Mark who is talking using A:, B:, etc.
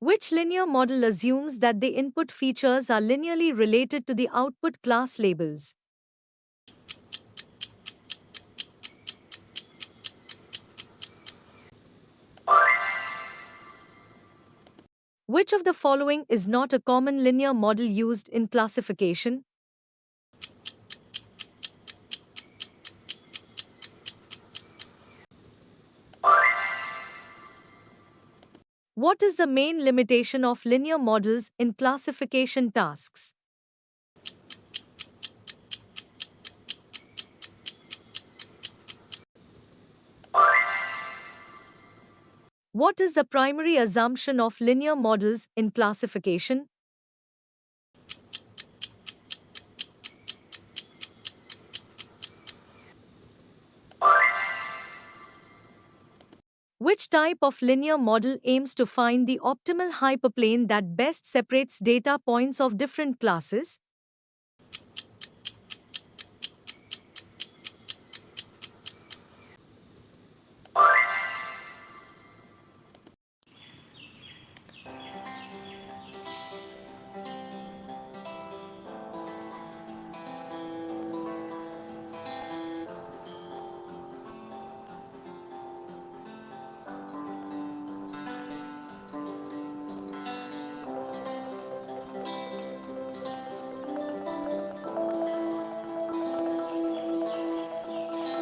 A: Which linear model assumes that the input features are linearly related to the output class labels? Which of the following is not a common linear model used in classification? What is the main limitation of linear models in classification tasks? What is the primary assumption of linear models in classification? Which type of linear model aims to find the optimal hyperplane that best separates data points of different classes?